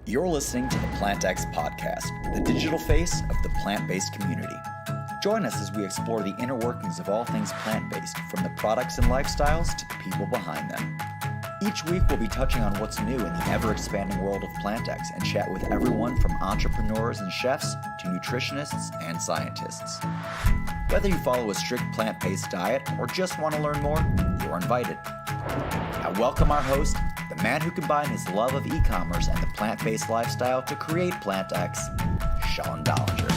You're listening to the PlantX podcast, the digital face of the plant-based community. Join us as we explore the inner workings of all things plant-based, from the products and lifestyles to the people behind them. Each week, we'll be touching on what's new in the ever-expanding world of PlantX and chat with everyone from entrepreneurs and chefs to nutritionists and scientists. Whether you follow a strict plant-based diet or just want to learn more, you're invited. Now welcome our host, the man who combined his love of e-commerce and the plant-based lifestyle to create PlantX, Sean Dollinger.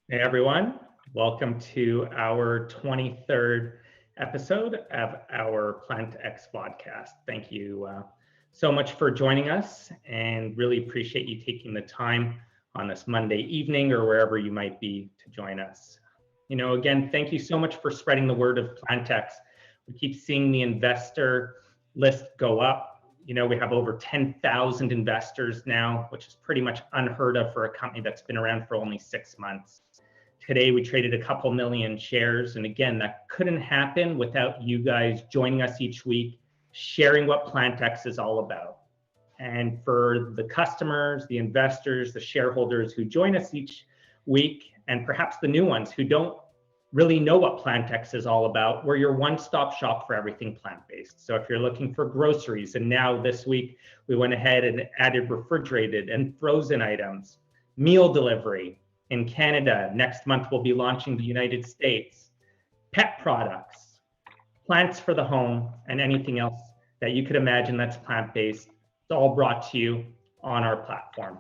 Hey everyone, welcome to our 23rd episode of our PlantX Vodcast. Thank you so much for joining us, and really appreciate you taking the time on this Monday evening or wherever you might be to join us. You know, again, thank you so much for spreading the word of PlantX. We keep seeing the investor list go up. You know, we have over 10,000 investors now, which is pretty much unheard of for a company that's been around for only 6 months. Today, we traded a couple million shares. And again, that couldn't happen without you guys joining us each week, sharing what PlantX is all about. And for the customers, the investors, the shareholders who join us each week, and perhaps the new ones who don't really know what PlantX is all about, we're your one-stop shop for everything plant-based. So if you're looking for groceries, and now this week we went ahead and added refrigerated and frozen items, meal delivery in Canada. Next month we'll be launching the United States, pet products, plants for the home, and anything else that you could imagine that's plant-based. It's all brought to you on our platform.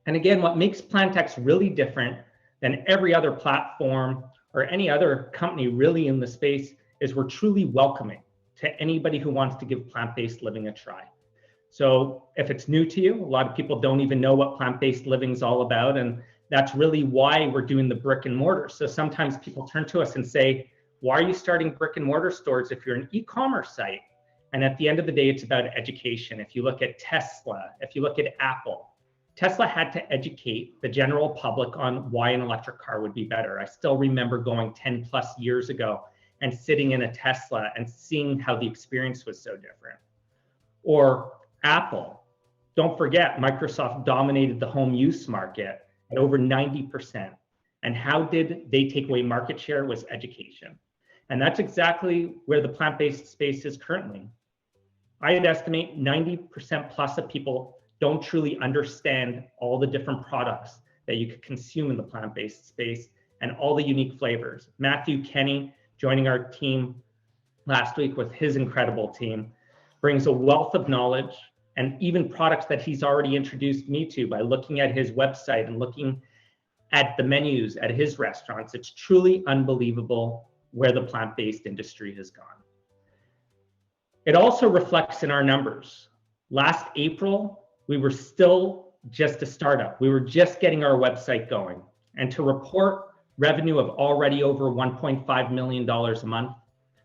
And again, what makes PlantX really different than every other platform or any other company really in the space is we're truly welcoming to anybody who wants to give plant-based living a try. So if it's new to you, a lot of people don't even know what plant-based living is all about, and that's really why we're doing the brick and mortar. So sometimes people turn to us and say, why are you starting brick and mortar stores if you're an e-commerce site? And at the end of the day, it's about education. If you look at Tesla, if you look at Apple, Tesla had to educate the general public on why an electric car would be better. I still remember going 10 plus years ago and sitting in a Tesla and seeing how the experience was so different. Or Apple, don't forget, Microsoft dominated the home use market at over 90%. And how did they take away market share? Was education. And that's exactly where the plant-based space is currently. I'd estimate 90% plus of people don't truly understand all the different products that you could consume in the plant-based space and all the unique flavors. Matthew Kenny, joining our team last week with his incredible team, brings a wealth of knowledge and even products that he's already introduced me to by looking at his website and looking at the menus at his restaurants. It's truly unbelievable where the plant-based industry has gone. It also reflects in our numbers. Last April, we were still just a startup. We were just getting our website going. And to report revenue of already over $1.5 million a month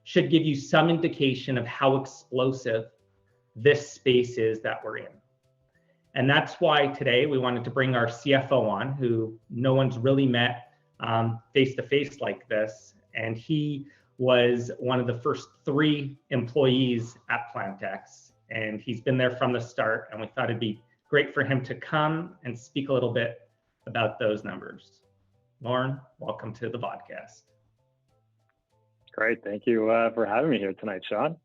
should give you some indication of how explosive this space is that we're in. And that's why today we wanted to bring our CFO on, who no one's really met face-to-face like this. And he was one of the first 3 employees at PlantX. And he's been there from the start, and we thought it'd be great for him to come and speak a little bit about those numbers. Lorne, welcome to the podcast. Great, thank you for having me here tonight, Sean.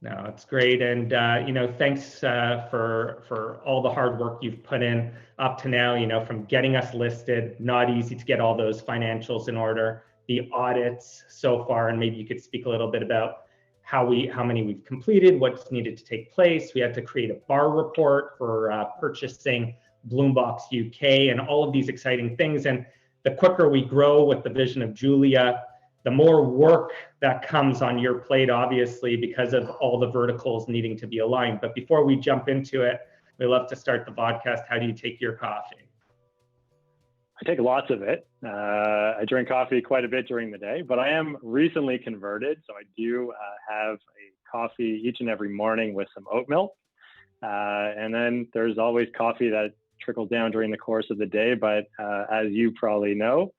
No, it's great, and you know, thanks for all the hard work you've put in up to now. You know, from getting us listed, not easy to get all those financials in order, the audits so far, and maybe you could speak a little bit about how many we've completed, what's needed to take place. We had to create a bar report for purchasing Bloombox UK and all of these exciting things. And the quicker we grow with the vision of Julia, the more work that comes on your plate, obviously, because of all the verticals needing to be aligned. But before we jump into it, we love to start the podcast. How do you take your coffee? I take lots of it. I drink coffee quite a bit during the day, but I am recently converted. So I do have a coffee each and every morning with some oat milk. And then there's always coffee that trickles down during the course of the day. But as you probably know,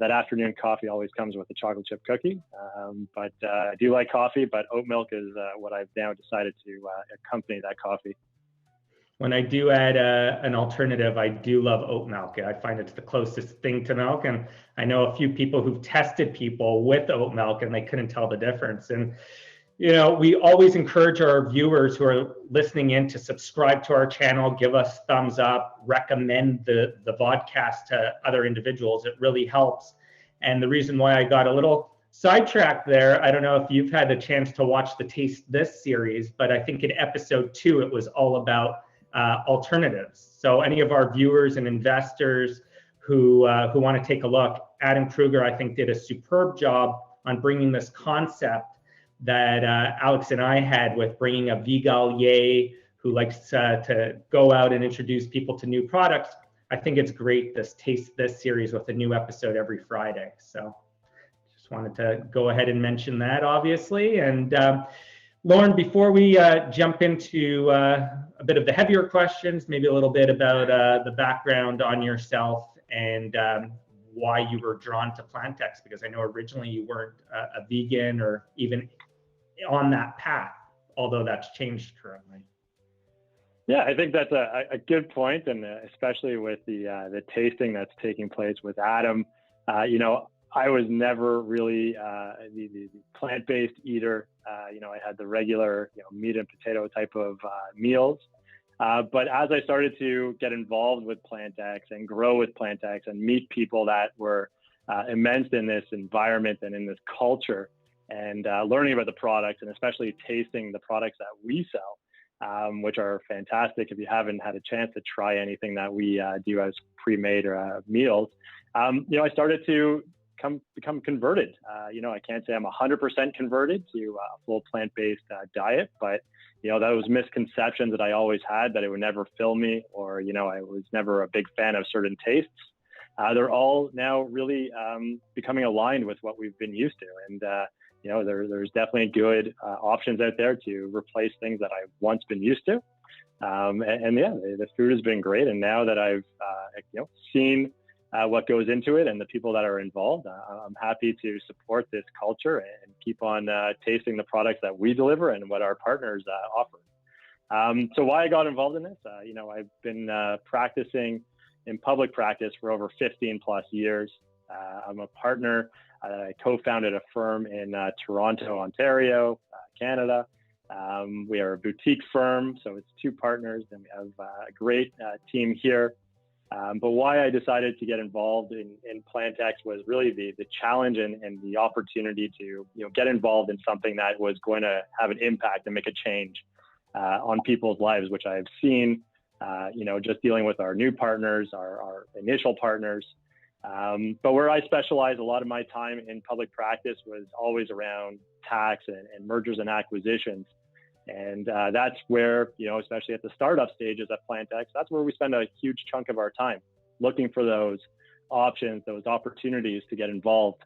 that afternoon coffee always comes with a chocolate chip cookie. But I do like coffee, but oat milk is what I've now decided to accompany that coffee. When I do add an alternative, I do love oat milk. I find it's the closest thing to milk. And I know a few people who've tested people with oat milk and they couldn't tell the difference. And, we always encourage our viewers who are listening in to subscribe to our channel, give us thumbs up, recommend the Vodcast to other individuals. It really helps. And the reason why I got a little sidetracked there, I don't know if you've had a chance to watch the Taste This series, but I think in episode 2, it was all about alternatives. So any of our viewers and investors who want to take a look, Adam Kruger, I think, did a superb job on bringing this concept that Alex and I had with bringing a vigalier who likes to go out and introduce people to new products. I think it's great, this Taste This series with a new episode every Friday. So just wanted to go ahead and mention that, obviously. And Lorne, before we jump into a bit of the heavier questions, maybe a little bit about the background on yourself and why you were drawn to PlantX, because I know originally you weren't a vegan or even on that path, although that's changed currently. Yeah, I think that's a good point, and especially with the tasting that's taking place with Adam. I was never really the plant-based eater. I had the regular meat and potato type of meals. But as I started to get involved with PlantX and grow with PlantX and meet people that were immersed in this environment and in this culture, and learning about the products and especially tasting the products that we sell, which are fantastic. If you haven't had a chance to try anything that we do as pre-made or meals, I started to become converted. I can't say I'm 100% converted to a full plant-based diet, but those misconceptions that I always had that it would never fill me, or I was never a big fan of certain tastes. They're all now really becoming aligned with what we've been used to, and there's definitely good options out there to replace things that I've once been used to. The food has been great, and now that I've seen what goes into it and the people that are involved, I'm happy to support this culture and keep on tasting the products that we deliver and what our partners offer. So why I got involved in this, I've been practicing in public practice for over 15 plus years. I'm a partner. I co-founded a firm in Toronto, Ontario, Canada. We are a boutique firm, so it's 2 partners, and we have a great team here. But why I decided to get involved in PlantX was really the challenge and the opportunity to get involved in something that was going to have an impact and make a change on people's lives, which I've seen, just dealing with our new partners, our initial partners. But where I specialize a lot of my time in public practice was always around tax and mergers and acquisitions. And that's where, especially at the startup stages at PlantX, that's where we spend a huge chunk of our time looking for those options, those opportunities to get involved.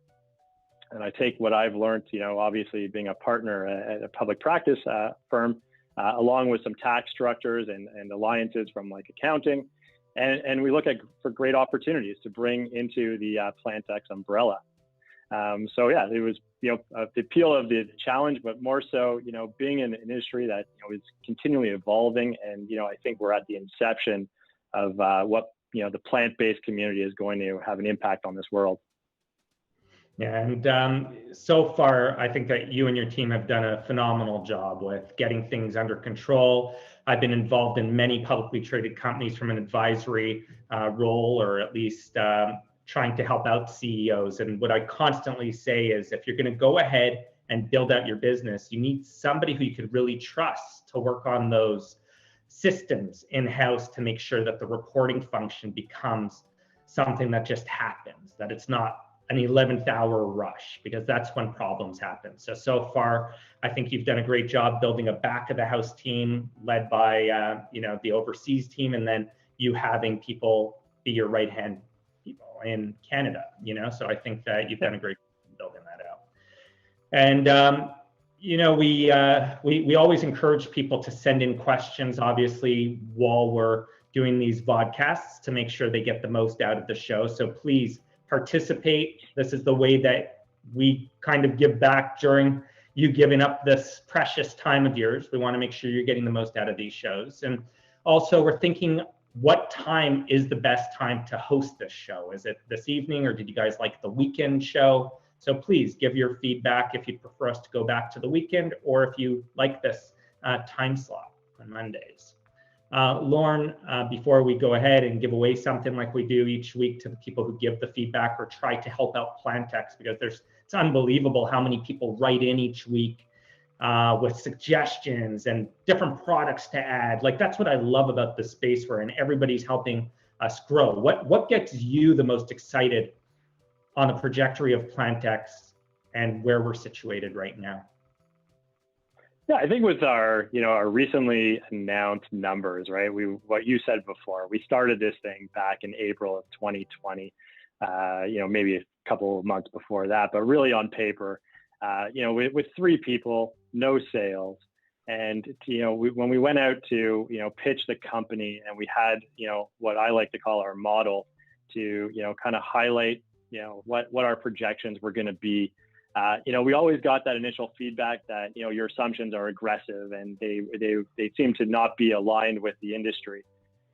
And I take what I've learned, obviously being a partner at a public practice firm, along with some tax structures and alliances from like accounting. And we look for great opportunities to bring into the PlantX umbrella. It was, the appeal of the challenge, but more so, being in an industry that is continually evolving. And, I think we're at the inception of what, the plant-based community is going to have an impact on this world. Yeah, and so far, I think that you and your team have done a phenomenal job with getting things under control. I've been involved in many publicly traded companies from an advisory role, or at least trying to help out CEOs. And what I constantly say is, if you're going to go ahead and build out your business, you need somebody who you could really trust to work on those systems in-house to make sure that the reporting function becomes something that just happens, that it's not an 11th hour rush, because that's when problems happen. So far, I think you've done a great job building a back of the house team led by, the overseas team, and then you having people be your right hand people in Canada, so I think that you've done a great job building that out. And, we always encourage people to send in questions, obviously, while we're doing these vodcasts, to make sure they get the most out of the show. So please participate. This is the way that we kind of give back during you giving up this precious time of yours. We want to make sure you're getting the most out of these shows. And also we're thinking, what time is the best time to host this show? Is it this evening, or did you guys like the weekend show? So please give your feedback if you'd prefer us to go back to the weekend, or if you like this time slot on Mondays. Lorne, before we go ahead and give away something like we do each week to the people who give the feedback or try to help out PlantX, because it's unbelievable how many people write in each week with suggestions and different products to add. Like, that's what I love about the space we're in. Everybody's helping us grow. What gets you the most excited on the trajectory of PlantX and where we're situated right now? Yeah, I think with our recently announced numbers, right? What you said before, we started this thing back in April of 2020, maybe a couple of months before that, but really on paper, with 3 people, no sales. And, when we went out to, pitch the company, and we had, what I like to call our model to, kind of highlight, what our projections were going to be. We always got that initial feedback that, your assumptions are aggressive, and they seem to not be aligned with the industry.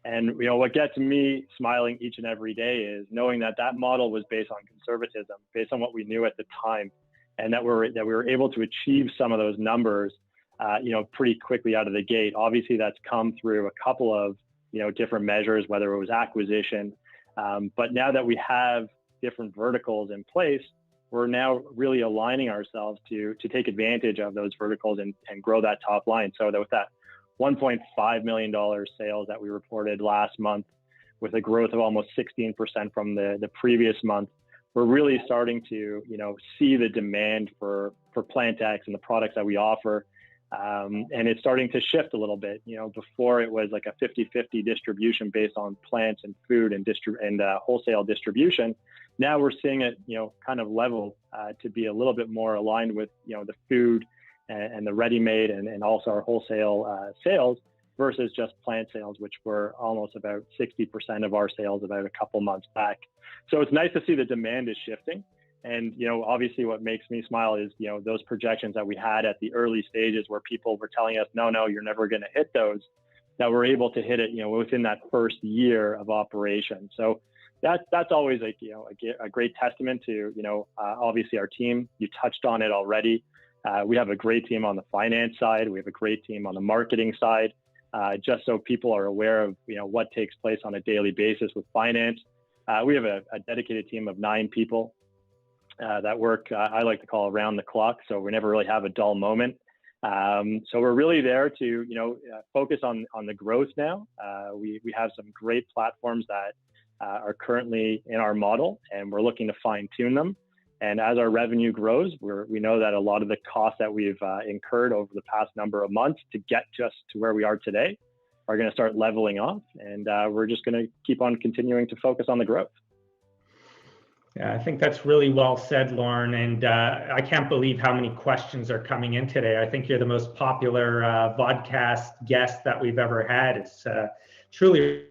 And, what gets me smiling each and every day is knowing that model was based on conservatism, based on what we knew at the time, and that we were able to achieve some of those numbers, pretty quickly out of the gate. Obviously, that's come through a couple of, different measures, whether it was acquisition. But now that we have different verticals in place, we're now really aligning ourselves to take advantage of those verticals and grow that top line. So that with that $1.5 million sales that we reported last month, with a growth of almost 16% from the previous month, we're really starting to, see the demand for PlantX and the products that we offer. And it's starting to shift a little bit. Before it was like a 50-50 distribution based on plants and food and wholesale distribution. Now we're seeing it, kind of level to be a little bit more aligned with, the food and the ready-made and also our wholesale sales versus just plant sales, which were almost about 60% of our sales about a couple months back. So it's nice to see the demand is shifting. And, obviously what makes me smile is, those projections that we had at the early stages where people were telling us, no, you're never going to hit those, that we're able to hit it, within that first year of operation. So that's always a great testament to, obviously our team. You touched on it already. We have a great team on the finance side. We have a great team on the marketing side. Just so people are aware of, what takes place on a daily basis with finance. We have a dedicated team of 9 people that work, I like to call around the clock. So we never really have a dull moment. So we're really there to, focus on the growth now. We have some great platforms that are currently in our model, and we're looking to fine tune them. And as our revenue grows, we know that a lot of the costs that we've incurred over the past number of months to get just to where we are today are going to start leveling off. And we're just going to keep on continuing to focus on the growth. Yeah, I think that's really well said, Lorne. And I can't believe how many questions are coming in today. I think you're the most popular Vodcast guest that we've ever had. It's truly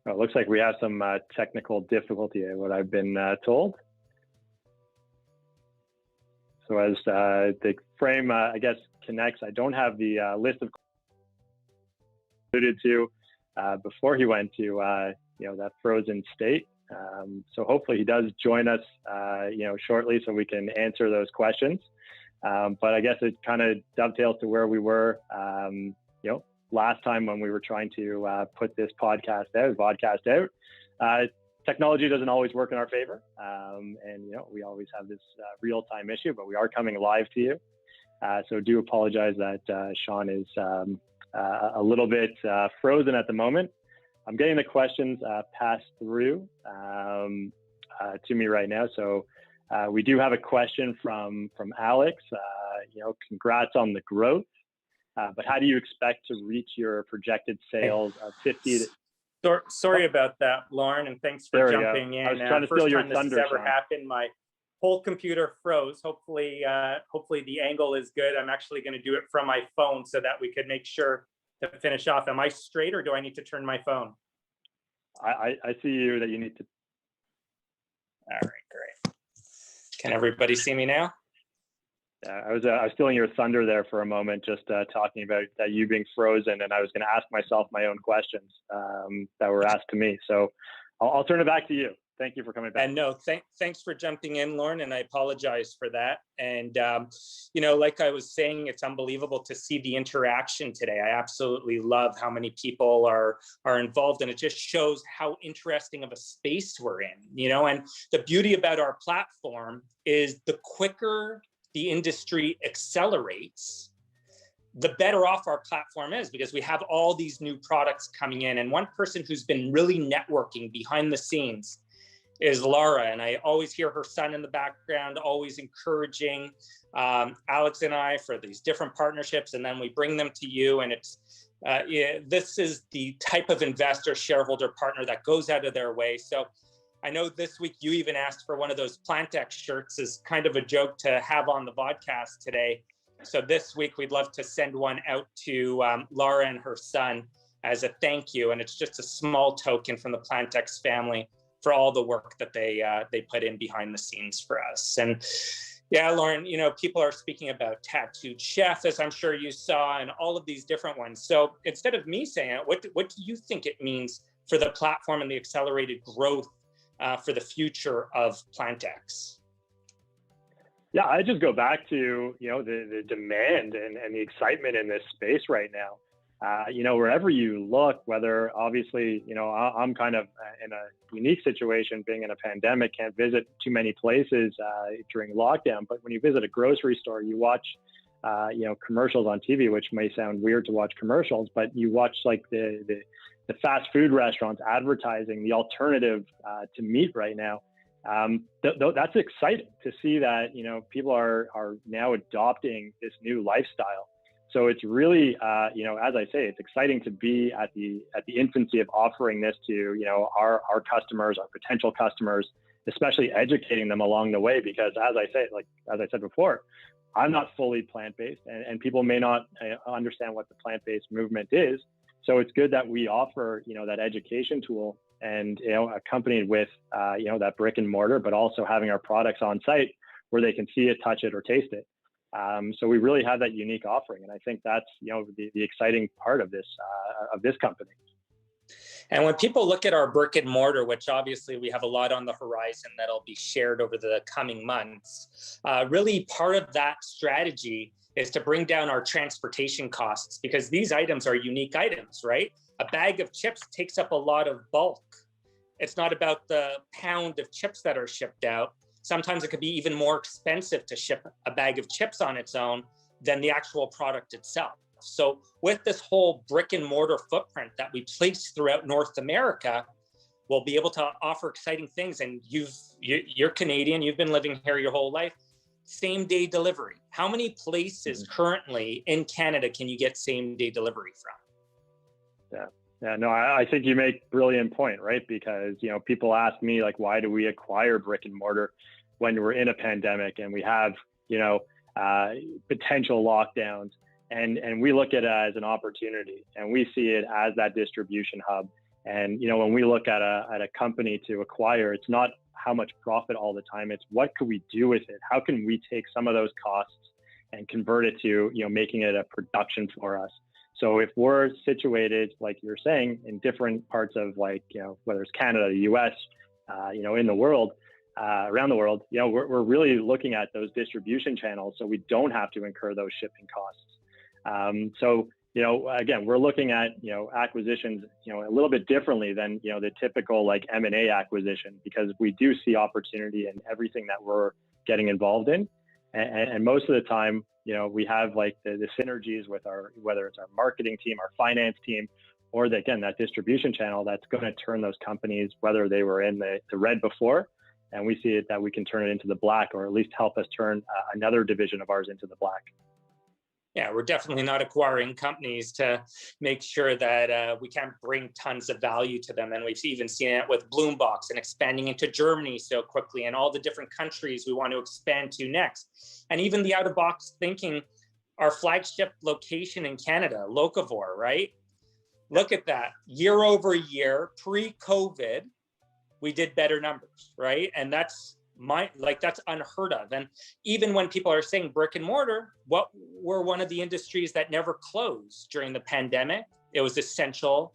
Well, it looks like we have some technical difficulty, what I've been told. So as the frame, I guess, connects, I don't have the list of alluded to before he went to, that frozen state. So hopefully he does join us, shortly so we can answer those questions. But I guess it kind of dovetails to where we were, last time when we were trying to put this vodcast out. Technology doesn't always work in our favor. And, we always have this real-time issue, but we are coming live to you. So do apologize that Sean is a little bit frozen at the moment. I'm getting the questions passed through to me right now. So we do have a question from Alex. Congrats on the growth. But how do you expect to reach your projected sales of 50 to Sorry about that, Lauren, and thanks for jumping in. I was trying to steal your thunder, this has ever Sean. happened. My whole computer froze. Hopefully the angle is good. I'm actually going to do it from my phone so that we could make sure to finish off. Am I straight, or do I need to turn my phone? I see you that you need to. All right, great. Can everybody see me now? I was stealing your thunder there for a moment, just talking about that you being frozen, and I was going to ask myself my own questions that were asked to me. So I'll turn it back to you. Thank you for coming back. And no, thanks for jumping in, Lauren, and I apologize for that. And, like I was saying, it's unbelievable to see the interaction today. I absolutely love how many people are involved, and it just shows how interesting of a space we're in, and the beauty about our platform is the quicker the industry accelerates, the better off our platform is, because we have all these new products coming in. And one person who's been really networking behind the scenes is Laura, and I always hear her son in the background, always encouraging Alex and I for these different partnerships, and then we bring them to you. And it's this is the type of investor, shareholder, partner that goes out of their way. So I know this week you even asked for one of those PlantX shirts as kind of a joke to have on the Vodcast today. So this week we'd love to send one out to Laura and her son as a thank you, and it's just a small token from the PlantX family for all the work that they put in behind the scenes for us. And yeah, Lauren, people are speaking about Tattooed Chef, as I'm sure you saw, and all of these different ones. So instead of me saying it, what do you think it means for the platform and the accelerated growth for the future of PlantX? Yeah, I just go back to, the demand and the excitement in this space right now. Wherever you look, whether obviously, I'm kind of in a unique situation being in a pandemic, can't visit too many places during lockdown. But when you visit a grocery store, you watch, commercials on TV, which may sound weird to watch commercials, but you watch like the fast food restaurants advertising the alternative to meat right now. That's exciting to see that, people are now adopting this new lifestyle. So it's really, as I say, it's exciting to be at the infancy of offering this to, our customers, our potential customers, especially educating them along the way. Because as I said before, I'm not fully plant-based, and people may not understand what the plant-based movement is. So it's good that we offer, that education tool, and accompanied with that brick and mortar, but also having our products on site where they can see it, touch it, or taste it. So we really have that unique offering, and I think that's the exciting part of this company. And when people look at our brick and mortar, which obviously we have a lot on the horizon that'll be shared over the coming months, really part of that strategy is to bring down our transportation costs, because these items are unique items, right? A bag of chips takes up a lot of bulk. It's not about the pound of chips that are shipped out. Sometimes it could be even more expensive to ship a bag of chips on its own than the actual product itself. So with this whole brick and mortar footprint that we place throughout North America, we'll be able to offer exciting things. And you're Canadian, you've been living here your whole life. Same day delivery. How many places currently in Canada can you get same day delivery from? Yeah, no, I think you make a brilliant point, right? Because, people ask me, like, why do we acquire brick and mortar when we're in a pandemic and we have, potential lockdowns, and we look at it as an opportunity, and we see it as that distribution hub. And, when we look at a company to acquire, it's not how much profit all the time, it's what could we do with it? How can we take some of those costs and convert it to, making it a production for us? So if we're situated, like you're saying, in different parts of, like, whether it's Canada, the US, in the world, around the world, we're really looking at those distribution channels so we don't have to incur those shipping costs. So, again, we're looking at, acquisitions, a little bit differently than, the typical like M&A acquisition, because we do see opportunity in everything that we're getting involved in. And most of the time, we have like the synergies with whether it's our marketing team, our finance team, or that distribution channel that's going to turn those companies, whether they were in the red before, and we see it that we can turn it into the black, or at least help us turn another division of ours into the black. Yeah, we're definitely not acquiring companies to make sure that we can bring tons of value to them. And we've even seen it with Bloombox and expanding into Germany so quickly and all the different countries we want to expand to next. And even the out-of-box thinking, our flagship location in Canada, Locavore, right? Look at that. Year over year, pre-COVID, we did better numbers, right? And that's that's unheard of. And even when people are saying brick and mortar, what were one of the industries that never closed during the pandemic? It was essential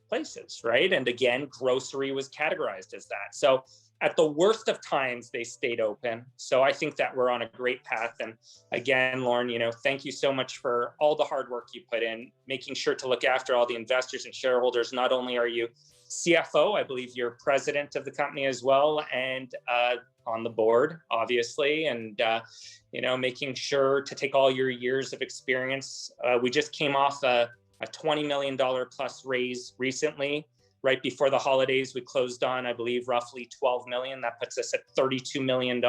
places, right? And again, grocery was categorized as that. So at the worst of times, they stayed open. So I think that we're on a great path. And again, Lorne, thank you so much for all the hard work you put in, making sure to look after all the investors and shareholders. Not only are you CFO, I believe you're president of the company as well, and on the board, obviously, and making sure to take all your years of experience. We just came off a $20 million plus raise recently. Right before the holidays, we closed on, I believe, roughly 12 million. That puts us at $32 million.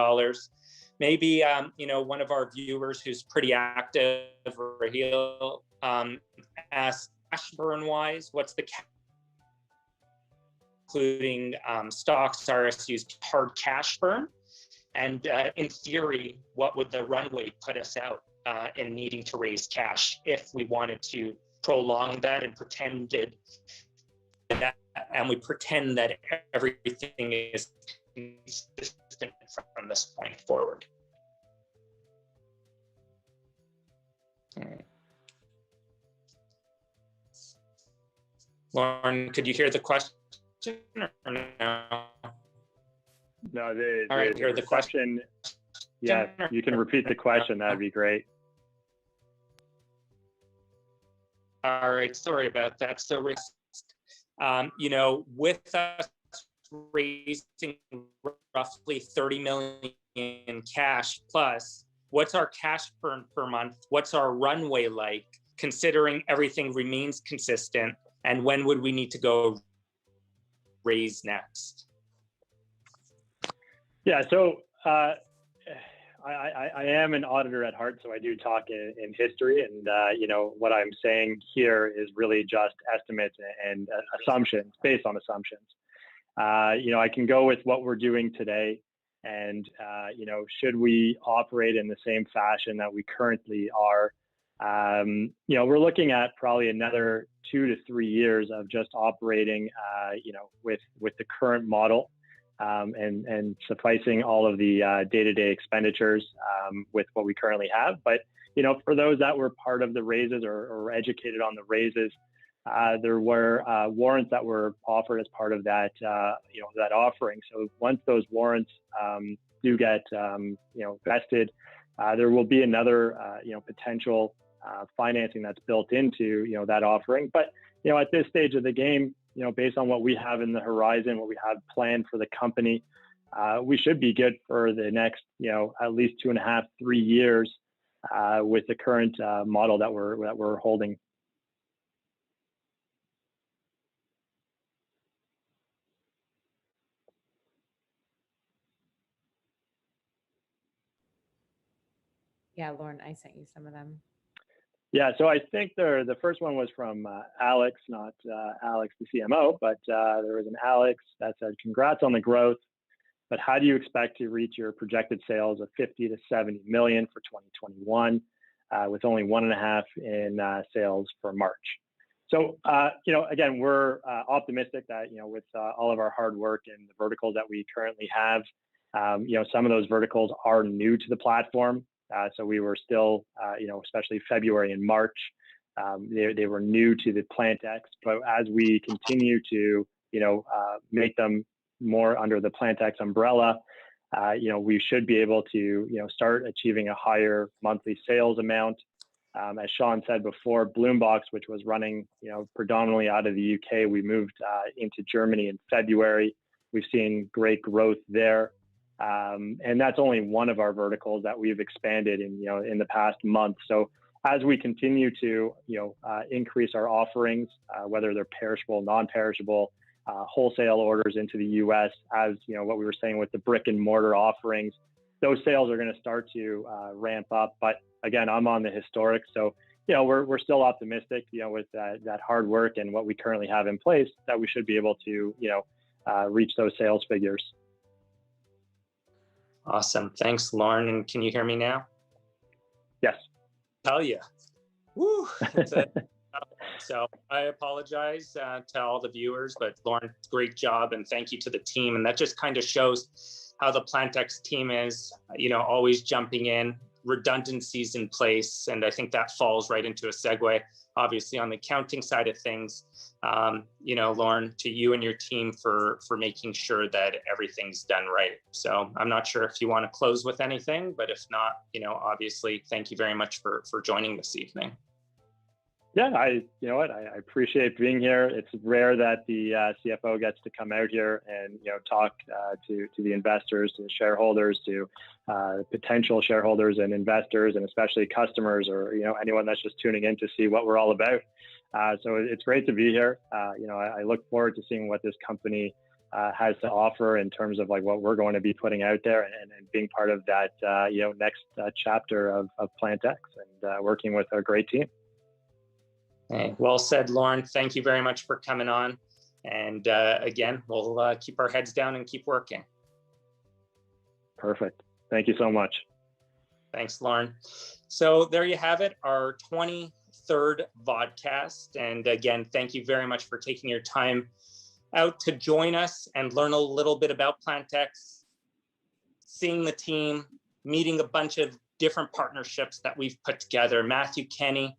Maybe, one of our viewers who's pretty active, or he'll ask cash burn wise, what's the including stocks, RSUs, hard cash burn? And in theory, what would the runway put us out in needing to raise cash if we wanted to prolong that and pretended that, and we pretend that everything is consistent from this point forward. Lorne, could you hear the question or no? No, All right, hear the question. Yeah, you can repeat the question. That'd be great. All right, sorry about that. So, with us raising roughly 30 million in cash plus, what's our cash burn per month? What's our runway like, considering everything remains consistent? And when would we need to go raise next? Yeah, so I am an auditor at heart, so I do talk in history, and what I'm saying here is really just estimates and assumptions, based on assumptions. I can go with what we're doing today, and should we operate in the same fashion that we currently are, we're looking at probably another 2 to 3 years of just operating, with the current model. And sufficing all of the day-to-day expenditures with what we currently have. But, for those that were part of the raises or educated on the raises, there were warrants that were offered as part of that, that offering. So once those warrants do get, vested, there will be another, potential financing that's built into, that offering. But, at this stage of the game, based on what we have in the horizon, what we have planned for the company, we should be good for the next, at least 2.5, 3 years with the current model that we're holding. Yeah, Lorne, I sent you some of them. Yeah, so I think the first one was from Alex, not Alex, the CMO, but there was an Alex that said, congrats on the growth, but how do you expect to reach your projected sales of 50 to 70 million for 2021 with only 1.5 in sales for March? So, again, we're optimistic that, with all of our hard work and the verticals that we currently have, some of those verticals are new to the platform. So we were still, especially February and March, they were new to the PlantX. But as we continue to, make them more under the PlantX umbrella, we should be able to, start achieving a higher monthly sales amount. As Sean said before, Bloombox, which was running, predominantly out of the UK, we moved into Germany in February. We've seen great growth there. And that's only one of our verticals that we've expanded in the past month. So as we continue to, increase our offerings, whether they're perishable, non-perishable, wholesale orders into the US, as what we were saying with the brick and mortar offerings, those sales are going to start to ramp up. But again, I'm on the historic. So, we're still optimistic, with that hard work and what we currently have in place, that we should be able to, reach those sales figures. Awesome. Thanks, Lorne. And can you hear me now? Yes. Hell yeah. Woo. So I apologize to all the viewers, but Lorne, great job. And thank you to the team. And that just kind of shows how the PlantX team is, always jumping in, redundancies in place. And I think that falls right into a segue, obviously, on the accounting side of things. Lorne, to you and your team for making sure that everything's done right. So I'm not sure if you want to close with anything, but if not, obviously, thank you very much for joining this evening. Yeah, I appreciate being here. It's rare that the CFO gets to come out here and, talk to the investors, to the shareholders, to potential shareholders and investors, and especially customers, or, anyone that's just tuning in to see what we're all about. So it's great to be here. I look forward to seeing what this company has to offer in terms of like what we're going to be putting out there, and being part of that, next chapter of PlantX, and working with a great team. Hey, well said, Lorne. Thank you very much for coming on. And again, we'll keep our heads down and keep working. Perfect. Thank you so much. Thanks, Lorne. So there you have it, our 23rd Vodcast. And again, thank you very much for taking your time out to join us and learn a little bit about PlantX, seeing the team, meeting a bunch of different partnerships that we've put together. Matthew Kenny,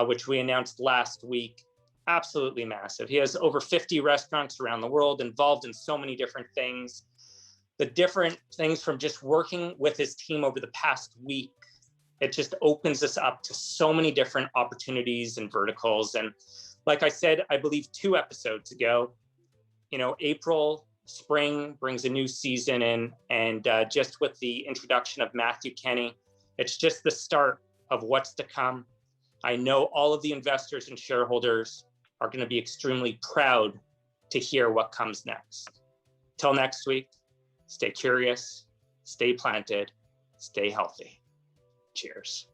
which we announced last week, absolutely massive. He has over 50 restaurants around the world, involved in so many different things. The different things from just working with his team over the past week, it just opens us up to so many different opportunities and verticals. And like I said, I believe 2 episodes ago, April, spring brings a new season in, and just with the introduction of Matthew Kenny, it's just the start of what's to come. I know all of the investors and shareholders are going to be extremely proud to hear what comes next. Till next week, stay curious, stay planted, stay healthy. Cheers.